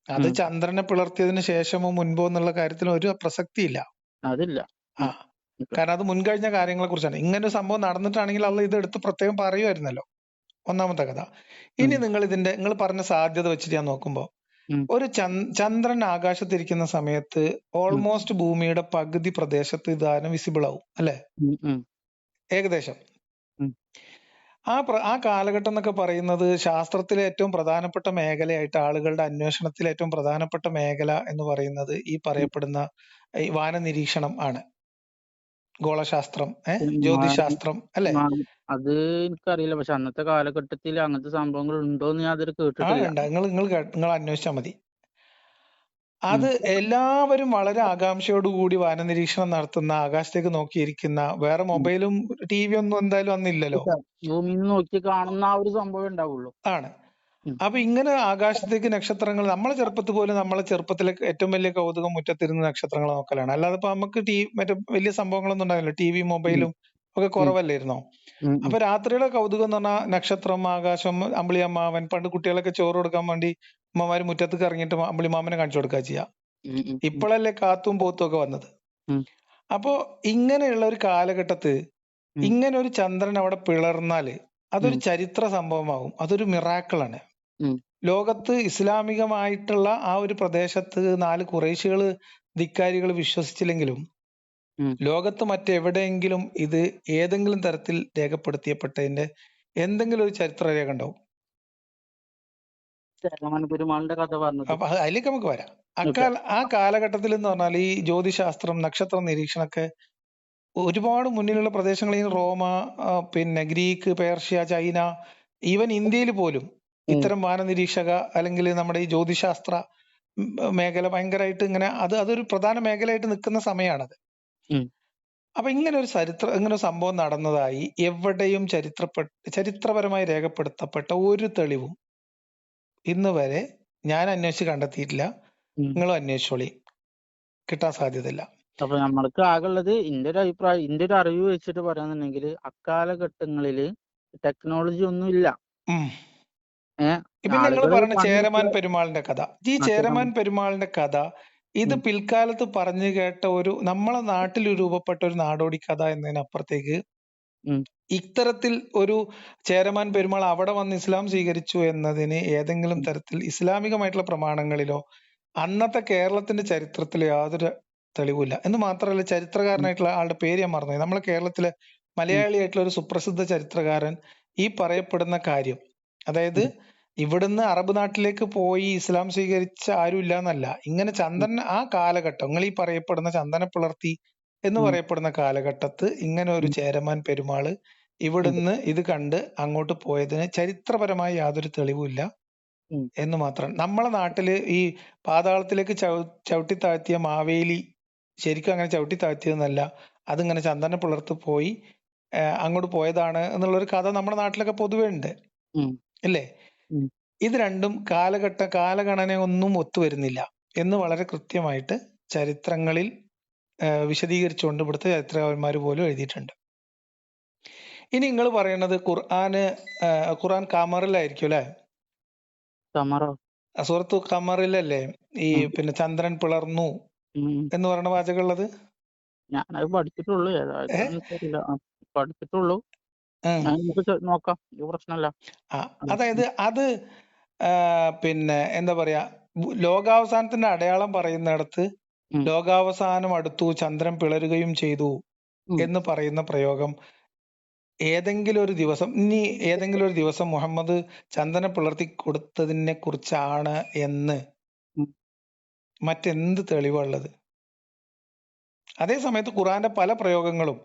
S1: അത്
S2: ഉം,
S1: ചന്ദ്രനെ പിളർത്തിയതിനു ശേഷമോ മുൻപോ എന്നുള്ള കാര്യത്തിൽ ഒരു പ്രസക്തിയില്ല.
S2: അതില്ല.
S1: ആ,
S2: ഉം, ഓക്കെ.
S1: കാരണം അത് മുൻകഴിഞ്ഞ കാര്യങ്ങളെ കുറിച്ചാണ്. ഇങ്ങനെ ഒരു സംഭവം നടന്നിട്ടാണെങ്കിൽ അള്ള ഇത് എടുത്ത് പ്രത്യേകം പറയുമായിരുന്നല്ലോ. ഒന്നാമത്തെ കഥ.
S2: ഉം,
S1: ഇനി നിങ്ങൾ പറഞ്ഞ സാധ്യത വെച്ചിട്ട് ഞാൻ നോക്കുമ്പോ
S2: ഉം,
S1: ഒരു ചന്ദ്രൻ ആകാശത്തിരിക്കുന്ന സമയത്ത്
S2: ഉം,
S1: ഓൾമോസ്റ്റ് ഭൂമിയുടെ പകുതി പ്രദേശത്ത് ഇതാനും വിസിബിൾ ആവും അല്ലെ?
S2: ഉം, ഉം,
S1: ഏകദേശം.
S2: ഉം,
S1: ആ കാലഘട്ടം എന്നൊക്കെ പറയുന്നത് ശാസ്ത്രത്തിലെ ഏറ്റവും പ്രധാനപ്പെട്ട മേഖലയായിട്ട് ആളുകളുടെ അന്വേഷണത്തിലെ ഏറ്റവും പ്രധാനപ്പെട്ട മേഖല എന്ന് പറയുന്നത് ഈ
S2: ഉം.
S1: പറയപ്പെടുന്ന ഈ വാന നിരീക്ഷണം ആണ്. ഗോളശാസ്ത്രം,
S2: മാ-
S1: ജ്യോതിശാസ്ത്രം അല്ലെ?
S2: മാ- അത് എനിക്കറിയില്ല. പക്ഷെ അന്നത്തെ കാലഘട്ടത്തിൽ അങ്ങനത്തെ സംഭവങ്ങൾ ഉണ്ടോന്ന് ഞാൻ അതിൽ
S1: ആ
S2: കേട്ടിട്ടില്ല.
S1: ഉണ്ട്. നിങ്ങൾ അന്വേഷിച്ചാൽ മതി.
S2: ഉം.
S1: അത് എല്ലാവരും വളരെ ആകാംക്ഷയോടുകൂടി വാനനിരീക്ഷണം നടത്തുന്ന, ആകാശത്തേക്ക് നോക്കിയിരിക്കുന്ന, വേറെ
S2: ഉം.
S1: മൊബൈലും ടി വി ഒന്നും എന്തായാലും അന്നില്ലല്ലോ.
S2: ഇല്ല. ഭൂമിയിൽ നിന്ന് നോക്കി കാണുന്ന ആ ഒരു സംഭവം ഉണ്ടാവുള്ളൂ.
S1: ആണ്.
S2: ഉം.
S1: അപ്പൊ ഇങ്ങനെ ആകാശത്തേക്ക് നക്ഷത്രങ്ങൾ, നമ്മളെ ചെറുപ്പത്തിൽ പോലും നമ്മളെ ചെറുപ്പത്തിലെ ഏറ്റവും വലിയ കൗതുകം മുറ്റത്തിരുന്ന് നക്ഷത്രങ്ങൾ നോക്കലാണ്. അല്ലാതെ ഇപ്പൊ നമുക്ക് മറ്റേ വലിയ സംഭവങ്ങളൊന്നും ഉണ്ടാവില്ല. ടി വി
S2: ഉം.
S1: മൊബൈലും ഒക്കെ
S2: ഉം.
S1: കുറവല്ലായിരുന്നോ?
S2: ഉം.
S1: അപ്പൊ രാത്രിയുടെ കൗതുകം എന്ന് പറഞ്ഞാൽ നക്ഷത്രം, ആകാശം, അമ്പിളിയമ്മാവൻ. പണ്ട് കുട്ടികളൊക്കെ ചോറ് കൊടുക്കാൻ വേണ്ടി അമ്മമാര് മുറ്റത്തേക്ക് ഇറങ്ങിയിട്ട് അമ്പിളിമാമനെ കാണിച്ചു കൊടുക്കുക ചെയ്യാ.
S2: ഉം. ഉം. ഉം.
S1: ഇപ്പോഴല്ലേ കാത്തും പോത്തും ഒക്കെ വന്നത്.
S2: ഉം.
S1: അപ്പോ ഇങ്ങനെയുള്ള ഒരു കാലഘട്ടത്ത്
S2: ഉം.
S1: ഇങ്ങനെ ഒരു ചന്ദ്രൻ അവിടെ പിളർന്നാല് അതൊരു
S2: ഉം.
S1: ചരിത്ര സംഭവമാകും. അതൊരു മിറാക്കിളാണ്.
S2: ഉം.
S1: ലോകത്ത് ഇസ്ലാമികമായിട്ടുള്ള ആ ഒരു പ്രദേശത്ത് 4 ഖുറൈശികള് ധിക്കാരികൾ വിശ്വസിച്ചില്ലെങ്കിലും
S2: ഉം.
S1: ലോകത്ത് മറ്റെവിടെയെങ്കിലും ഇത് ഏതെങ്കിലും തരത്തിൽ രേഖപ്പെടുത്തിയപ്പെട്ടതിന്റെ എന്തെങ്കിലും ഒരു ചരിത്ര രേഖ ഉണ്ടാവും.
S2: ചേരമാൻ പെരുമാളിന്റെ കഥ പറഞ്ഞത്.
S1: അപ്പൊ അതിലേക്ക് നമുക്ക് വരാം.
S2: ഓക്കെ.
S1: ആ കാലഘട്ടത്തിൽ എന്ന് പറഞ്ഞാൽ ഈ ജ്യോതിശാസ്ത്രം, നക്ഷത്ര നിരീക്ഷണമൊക്കെ ഒരുപാട് മുന്നിലുള്ള പ്രദേശങ്ങൾ. ഈ റോമ, പിന്നെ ഗ്രീക്ക്, പേർഷ്യ, ചൈന, ഈവൻ ഇന്ത്യയിൽ പോലും
S2: ഉം.
S1: ഇത്തരം വാനനിരീക്ഷക അല്ലെങ്കിൽ നമ്മുടെ ഈ ജ്യോതിശാസ്ത്ര മേഖല ഭയങ്കരമായിട്ട് ഇങ്ങനെ അതൊരു പ്രധാന മേഖലയായിട്ട് നിൽക്കുന്ന സമയമാണത്.
S2: ഉം.
S1: അപ്പൊ ഇങ്ങനെ ഒരു സംഭവം നടന്നതായി എവിടെയും ചരിത്രപരമായി രേഖപ്പെടുത്തപ്പെട്ട ഒരു തെളിവും ഇന്ന് വരെ ഞാൻ അന്വേഷിച്ച് കണ്ടെത്തിയിട്ടില്ല.
S2: ഉം.
S1: നിങ്ങളും അന്വേഷിച്ചോളി, കിട്ടാൻ സാധ്യതയില്ല.
S2: അപ്പൊ നമ്മൾക്ക് ആകെയുള്ളത് എന്റെ ഒരു അഭിപ്രായം, എന്റെ ഒരു അറിവ് വെച്ചിട്ട് പറയാന്നുണ്ടെങ്കിൽ അക്കാലഘട്ടങ്ങളില് ടെക്നോളജി ഒന്നും ഇല്ല.
S1: ഉം.
S2: ഏഹ്
S1: ഇപ്പൊ നിങ്ങൾ
S2: ആളുകള്
S1: പറഞ്ഞ ചേരമാൻ
S2: പണിയെടുക്കുക
S1: പെരുമാളിന്റെ കഥ, ഈ
S2: മാത്രം.
S1: ചേരമാൻ പെരുമാളിന്റെ കഥ ഇത്
S2: ഉം.
S1: പിൽക്കാലത്ത് പറഞ്ഞു കേട്ട നമ്മളെ നാട്ടിൽ രൂപപ്പെട്ട ഒരു നാടോടി കഥ എന്നതിനപ്പുറത്തേക്ക്
S2: ഉം.
S1: ഇത്തരത്തിൽ ഒരു ചേരമാൻ പെരുമാൾ അവിടെ വന്ന് ഇസ്ലാം സ്വീകരിച്ചു എന്നതിന് ഏതെങ്കിലും
S2: ഉം.
S1: തരത്തിൽ ഇസ്ലാമികമായിട്ടുള്ള പ്രമാണങ്ങളിലോ അന്നത്തെ കേരളത്തിന്റെ ചരിത്രത്തിലോ യാതൊരു തെളിവില്ല. എന്ന് മാത്രമല്ല,
S2: ഉം.
S1: ചരിത്രകാരനായിട്ടുള്ള ആളുടെ പേര് ഞാൻ മറന്നുപോയി. നമ്മളെ കേരളത്തിലെ
S2: ഉം.
S1: മലയാളിയായിട്ടുള്ള ഒരു സുപ്രസിദ്ധ ചരിത്രകാരൻ ഈ പറയപ്പെടുന്ന കാര്യം, അതായത്
S2: ഉം.
S1: ഇവിടുന്ന് അറബ് നാട്ടിലേക്ക് പോയി ഇസ്ലാം സ്വീകരിച്ച ആരും ഇല്ല എന്നല്ല, ഇങ്ങനെ
S2: ഉം.
S1: ആ കാലഘട്ടം നിങ്ങൾ ഈ പറയപ്പെടുന്ന ചന്ദന പിളർത്തി എന്ന്
S2: ഉം.
S1: പറയപ്പെടുന്ന കാലഘട്ടത്ത് ഇങ്ങനെ ഒരു
S2: ഉം.
S1: ചേരമാൻ പെരുമാള്
S2: ഉം.
S1: ഇവിടുന്ന് ഇത് കണ്ട് അങ്ങോട്ട് പോയതിന് ചരിത്രപരമായി യാതൊരു തെളിവുമില്ല
S2: ഉം.
S1: എന്ന് മാത്രം. നമ്മളെ നാട്ടില് ഈ പാതാളത്തിലേക്ക് ചവിട്ടി താഴ്ത്തിയ മാവേലി ശരിക്കും അങ്ങനെ ചവിട്ടി താഴ്ത്തിയതെന്നല്ല, അതിങ്ങനെ ചന്ദന പിളർത്ത് പോയി അങ്ങോട്ട് പോയതാണ് എന്നുള്ളൊരു കഥ നമ്മുടെ നാട്ടിലൊക്കെ പൊതുവേ ഉണ്ട്,
S2: ഉം.
S1: അല്ലേ?
S2: ഉം.
S1: ഇത് രണ്ടും കാലഗണനയൊന്നും ഒത്തുവരുന്നില്ല എന്ന് വളരെ കൃത്യമായിട്ട് ചരിത്രങ്ങളിൽ വിശദീകരിച്ചുകൊണ്ട് ഇവിടുത്തെ ചരിത്രകാരന്മാർ പോലും എഴുതിയിട്ടുണ്ട്. ഇനി നിങ്ങൾ പറയുന്നത് ഖുർആൻ ഖമറിലായിരിക്കും അല്ലെ?
S2: സമറോ?
S1: സൂറത്തു ഖമറിലല്ലേ ഈ
S2: ഉം.
S1: പിന്നെ ചന്ദ്രൻ പിളർന്നു
S2: ഉം.
S1: എന്ന് പറയുന്ന വാചകം ഉള്ളത്?
S2: ഞാനത് പഠിച്ചിട്ടുള്ളൂ.
S1: ഏഹ്
S2: ഏതാണെന്ന് എനിക്കറിയില്ല. പഠിച്ചിട്ടുള്ളൂ.
S1: ഉം.
S2: നമുക്ക് നോക്കാം. ഇത് പ്രശ്നമല്ല.
S1: ആ
S2: ഉം.
S1: അതായത് അത് പിന്നെ എന്താ പറയാ, ലോകാവസാനത്തിന്റെ അടയാളം പറയുന്നിടത്ത് ലോകാവസാനം അടുത്തു, ചന്ദ്രൻ പിളരുകയും ചെയ്തു എന്ന് പറയുന്ന പ്രയോഗം ഏതെങ്കിലും ഒരു ദിവസം മുഹമ്മദ് ചന്ദ്രനെ പിളർത്തി കൊടുത്തതിനെ കുറിച്ചാണ് എന്ന് മറ്റെന്ത് തെളിവുള്ളത്? അതേ സമയത്ത് ഖുറാന്റെ പല പ്രയോഗങ്ങളും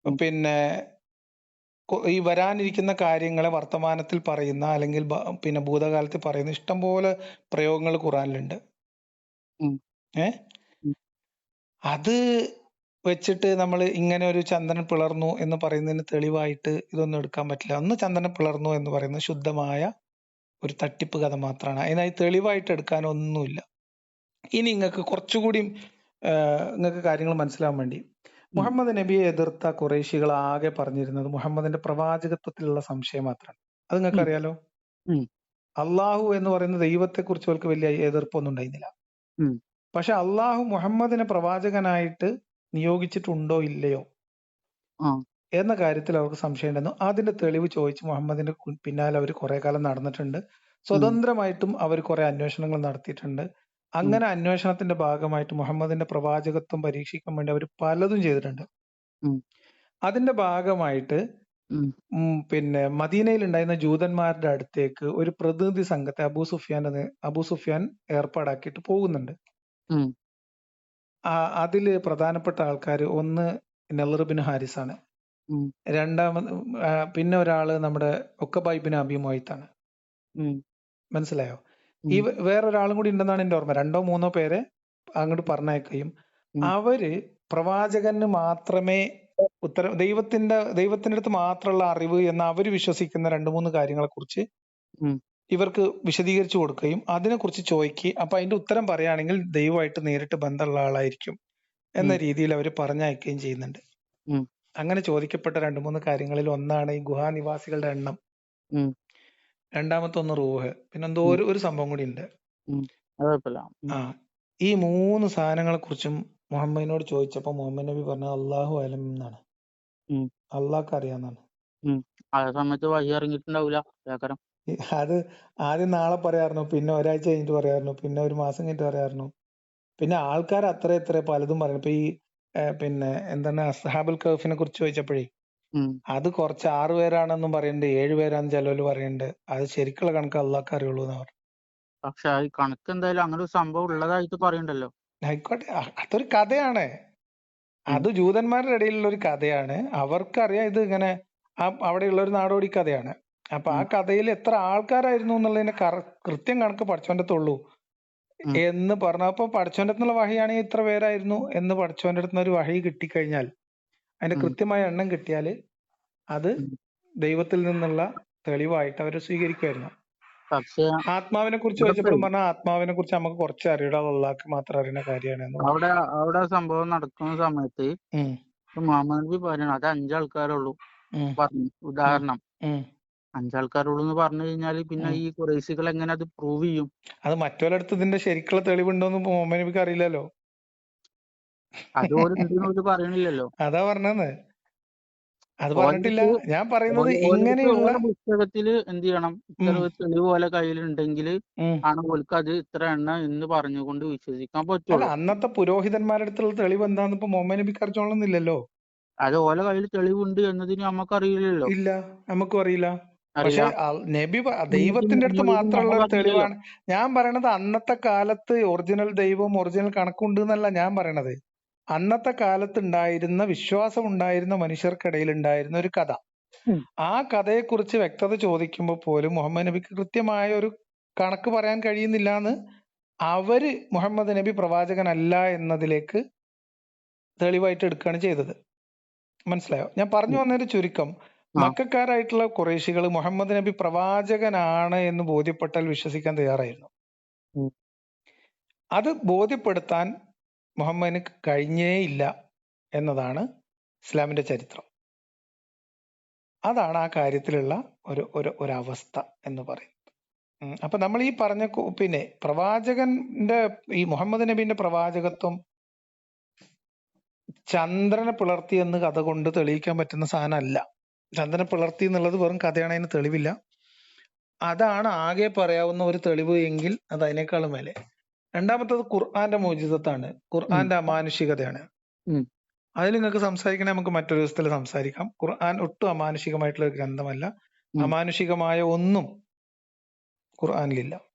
S1: പിന്നെ ഈ വരാനിരിക്കുന്ന കാര്യങ്ങളെ വർത്തമാനത്തിൽ പറയുന്ന അല്ലെങ്കിൽ പിന്നെ ഭൂതകാലത്തിൽ പറയുന്ന ഇഷ്ടംപോലെ പ്രയോഗങ്ങൾ ഖുറാനിലുണ്ട്. അത് വെച്ചിട്ട് നമ്മൾ ഇങ്ങനെ ഒരു ചന്ദ്രൻ പിളർന്നു എന്ന് പറയുന്നതിന് തെളിവായിട്ട് ഇതൊന്നും എടുക്കാൻ പറ്റില്ല. അന്ന് ചന്ദ്രൻ പിളർന്നു എന്ന് പറയുന്നത് ശുദ്ധമായ ഒരു തട്ടിപ്പ് കഥ മാത്രമാണ്. അതിനായി തെളിവായിട്ട് എടുക്കാനൊന്നുമില്ല. ഇനി നിങ്ങൾക്ക് കുറച്ചുകൂടി നിങ്ങൾക്ക് കാര്യങ്ങൾ മനസ്സിലാവാൻ വേണ്ടി, മുഹമ്മദ് നബിയെ എതിർത്ത ഖുറൈശികൾ ആകെ പറഞ്ഞിരുന്നത് മുഹമ്മദിന്റെ പ്രവാചകത്വത്തിലുള്ള സംശയം മാത്രമാണ്. അത് നിങ്ങൾക്ക് അറിയാലോ. അള്ളാഹു എന്ന് പറയുന്ന ദൈവത്തെ കുറിച്ച് അവർക്ക് വലിയ എതിർപ്പൊന്നും ഉണ്ടായിരുന്നില്ല. പക്ഷെ അള്ളാഹു മുഹമ്മദിനെ പ്രവാചകനായിട്ട് നിയോഗിച്ചിട്ടുണ്ടോ ഇല്ലയോ എന്ന കാര്യത്തിൽ അവർക്ക് സംശയം ഉണ്ടായിരുന്നു. അതിന്റെ തെളിവ് ചോദിച്ച് മുഹമ്മദിന്റെ പിന്നാലെ അവർ കുറെ കാലം നടന്നിട്ടുണ്ട്. സ്വതന്ത്രമായിട്ടും അവർ കുറെ അന്വേഷണങ്ങൾ നടത്തിയിട്ടുണ്ട്. അങ്ങനെ അന്വേഷണത്തിന്റെ ഭാഗമായിട്ട് മുഹമ്മദിന്റെ പ്രവാചകത്വം പരീക്ഷിക്കാൻ വേണ്ടി അവർ പലതും ചെയ്തിട്ടുണ്ട്. അതിന്റെ ഭാഗമായിട്ട് പിന്നെ മദീനയിൽ ഉണ്ടായിരുന്ന ജൂതന്മാരുടെ അടുത്തേക്ക് ഒരു പ്രതിനിധി സംഘത്തെ അബൂ സുഫിയാൻ ഏർപ്പാടാക്കിയിട്ട് പോകുന്നുണ്ട്. അതില് പ്രധാനപ്പെട്ട ആൾക്കാർ ഒന്ന് നളർ ബിൻ ഹാരിസ് ആണ്, രണ്ടാമത് പിന്നെ ഒരാള് നമ്മുടെ ഉഖബ ഇബ്നു അബീ മുഅയ്ത്താണ്. മനസ്സിലായോ? ഈ വേറൊരാളും കൂടി ഉണ്ടെന്നാണ് എന്റെ ഓർമ്മ. 2 or 3 പേരെ അങ്ങോട്ട് പറഞ്ഞയക്കുകയും അവര് പ്രവാചകന് മാത്രമേ ദൈവത്തിന്റെ അടുത്ത് മാത്രമുള്ള അറിവ് എന്ന് അവര് വിശ്വസിക്കുന്ന 2-3 കാര്യങ്ങളെ കുറിച്ച് ഇവർക്ക് വിശദീകരിച്ചു കൊടുക്കുകയും അതിനെക്കുറിച്ച് ചോദിക്കുകയും അപ്പൊ അതിന്റെ ഉത്തരം പറയുകയാണെങ്കിൽ ദൈവമായിട്ട് നേരിട്ട് ബന്ധമുള്ള ആളായിരിക്കും എന്ന രീതിയിൽ അവർ പറഞ്ഞയക്കുകയും ചെയ്യുന്നുണ്ട്. അങ്ങനെ ചോദിക്കപ്പെട്ട 2-3 കാര്യങ്ങളിൽ ഒന്നാണ് ഈ ഗുഹാനിവാസികളുടെ എണ്ണം, രണ്ടാമത്തെ ഒന്ന് റൂഹ്, പിന്നെന്തോ ഒരു സംഭവം കൂടി ഉണ്ട്. ഈ 3 സാധനങ്ങളെ കുറിച്ചും മുഹമ്മദിനോട് ചോദിച്ചപ്പോ മുഹമ്മദ് നബി പറഞ്ഞത് അള്ളാഹു അലം എന്നാണ്. അള്ളാഹ്ക്ക് അറിയാന്നാണ്. അത് ആദ്യം നാളെ പറയാറുന്നു, പിന്നെ ഒരാഴ്ച കഴിഞ്ഞിട്ട് പറയാറുന്നു, പിന്നെ ഒരു മാസം കഴിഞ്ഞിട്ട് പറയാറുന്നു, പിന്നെ ആൾക്കാർ അത്ര പലതും പറയുന്നു. ഇപ്പൊ ഈ പിന്നെ എന്താണ് അസ്ഹാബുൽ കഹ്ഫിനെ കുറിച്ച് ചോദിച്ചപ്പോഴേ അത് കുറച്ച് 6 പേരാണെന്നും പറയുന്നുണ്ട്, 7 പേരാണെന്ന് ചിലവര് പറയുന്നുണ്ട്. അത് ശരിക്കുള്ള കണക്ക് അള്ളാഹ്ക്ക് അറിയുള്ളൂ എന്ന് പറഞ്ഞു.
S2: പക്ഷെ ഈ കണക്ക് എന്തായാലും അങ്ങനെ ഒരു സംഭവം ഉള്ളതായിട്ട് പറയണ്ടല്ലോ.
S1: ആയിക്കോട്ടെ, അതൊരു കഥയാണ്. അത് ജൂതന്മാരുടെ ഇടയിലുള്ള ഒരു കഥയാണ്. അവർക്കറിയാം ഇത് ഇങ്ങനെ അവിടെയുള്ള ഒരു നാടോടി കഥയാണ്. അപ്പൊ ആ കഥയിൽ എത്ര ആൾക്കാരായിരുന്നു എന്നുള്ളതിന്റെ കൃത്യം കണക്ക് പഠിച്ചോന്റെ അടുത്തുള്ളൂ എന്ന് പറഞ്ഞപ്പോ പഠിച്ചോന്റെ അടുത്തുള്ള വഹിയാണെങ്കിൽ ഇത്ര പേരായിരുന്നു എന്ന് പഠിച്ചോന്റെ അടുത്ത് ഒരു വഹി കിട്ടിക്കഴിഞ്ഞാൽ അതിന്റെ കൃത്യമായ എണ്ണം കിട്ടിയാൽ അത് ദൈവത്തിൽ നിന്നുള്ള തെളിവായിട്ട് അവർ സ്വീകരിക്കുമായിരുന്നു.
S2: പക്ഷേ
S1: ആത്മാവിനെ കുറിച്ച് ചോദിച്ചപ്പോഴും പറഞ്ഞാൽ ആത്മാവിനെ കുറിച്ച് നമുക്ക് കുറച്ച് അറിയുടെ അള്ളാഹ്ക്ക് മാത്രം അറിയുന്ന കാര്യമാണ്.
S2: അവിടെ സംഭവം നടക്കുന്ന സമയത്ത് മുഹമ്മദ് നബി പറയണം അത് 5 ആൾക്കാരുള്ളൂ പറഞ്ഞു. ഉദാഹരണം 5 ആൾക്കാരുള്ളൂ എന്ന് പറഞ്ഞു കഴിഞ്ഞാൽ പിന്നെ ഈ ഖുറൈശികൾ എങ്ങനെ അത് പ്രൂവ് ചെയ്യും?
S1: അത് മറ്റൊരിടത്ത് ഇതിന്റെ ശരിക്കുള്ള തെളിവുണ്ടോന്ന് മുഹമ്മദ് നബിക്ക് അറിയില്ലല്ലോ.
S2: അതുപോലെ പറയണില്ലല്ലോ.
S1: അതാ പറഞ്ഞത്, അത് പറഞ്ഞിട്ടില്ല. ഞാൻ പറയുന്നത് ഇങ്ങനെയുള്ള
S2: പുസ്തകത്തില് എന്ത് ചെയ്യണം, ഇത്ര തെളിവ് പോലെ കയ്യിലുണ്ടെങ്കിൽ ആണ് ഓൾക്ക് അത് ഇത്ര എണ്ണം എന്ന് പറഞ്ഞുകൊണ്ട് വിശ്വസിക്കാൻ പറ്റുള്ളൂ.
S1: അന്നത്തെ പുരോഹിതന്മാരുടെ അടുത്തുള്ള തെളിവ് എന്താന്ന് ഇപ്പൊ മുഹമ്മദ് നബിക്ക് അറിഞ്ഞോളന്നില്ലല്ലോ.
S2: അത് ഓല കയ്യിൽ തെളിവുണ്ട് എന്നതിന് നമുക്ക് അറിയില്ലല്ലോ.
S1: ഇല്ല, നമുക്കും അറിയില്ല. പക്ഷെ നബി ദൈവത്തിന്റെ അടുത്ത് മാത്രമുള്ള ഒരു തെളിവാണ് ഞാൻ പറയണത്. അന്നത്തെ കാലത്ത് ഒറിജിനൽ ദൈവം ഒറിജിനൽ കണക്കുണ്ട് എന്നല്ല ഞാൻ പറയണത്. അന്നത്തെ കാലത്ത് ഉണ്ടായിരുന്ന വിശ്വാസം ഉണ്ടായിരുന്ന മനുഷ്യർക്കിടയിൽ ഉണ്ടായിരുന്ന ഒരു കഥ. ആ കഥയെക്കുറിച്ച് വ്യക്തത ചോദിക്കുമ്പോൾ പോലും മുഹമ്മദ് നബിക്ക് കൃത്യമായ ഒരു കണക്ക് പറയാൻ കഴിയുന്നില്ല എന്ന് അവര് മുഹമ്മദ് നബി പ്രവാചകനല്ല എന്നതിലേക്ക് തെളിവായിട്ട് എടുക്കുകയാണ് ചെയ്തത്. മനസ്സിലായോ? ഞാൻ പറഞ്ഞു വന്നൊരു ചുരുക്കം, മക്കക്കാരായിട്ടുള്ള ഖുറൈശികൾ മുഹമ്മദ് നബി പ്രവാചകനാണ് എന്ന് ബോധ്യപ്പെട്ടാൽ വിശ്വസിക്കാൻ തയ്യാറായിരുന്നു. അത് ബോധ്യപ്പെടുത്താൻ മുഹമ്മദിന് കഴിഞ്ഞേയില്ല എന്നതാണ് ഇസ്ലാമിന്റെ ചരിത്രം. അതാണ് ആ കാര്യത്തിലുള്ള ഒരു അവസ്ഥ എന്ന് പറയുന്നത്. അപ്പൊ നമ്മൾ ഈ പറഞ്ഞ പിന്നെ പ്രവാചകന്റെ ഈ മുഹമ്മദ് നബിന്റെ പ്രവാചകത്വം ചന്ദ്രനെ പിളർത്തി എന്ന് കഥ കൊണ്ട് തെളിയിക്കാൻ പറ്റുന്ന സാധനമല്ല. ചന്ദ്രനെ പിളർത്തി എന്നുള്ളത് വെറും കഥയാണ്, അതിന് തെളിവില്ല. അതാണ് ആകെ പറയാവുന്ന ഒരു തെളിവ് എങ്കിൽ അത് അതിനേക്കാളും മേലെ. രണ്ടാമത്തത് ഖുർആന്റെ മോചിതത്താണ്, ഖുർആന്റെ അമാനുഷികതയാണ്. അതിൽ നിങ്ങൾക്ക് സംസാരിക്കണേ നമുക്ക് മറ്റൊരു ദിവസത്തിൽ സംസാരിക്കാം. ഖുർആൻ ഒട്ടും അമാനുഷികമായിട്ടുള്ള ഒരു ഗ്രന്ഥമല്ല. അമാനുഷികമായ ഒന്നും ഖുർആനിലില്ല.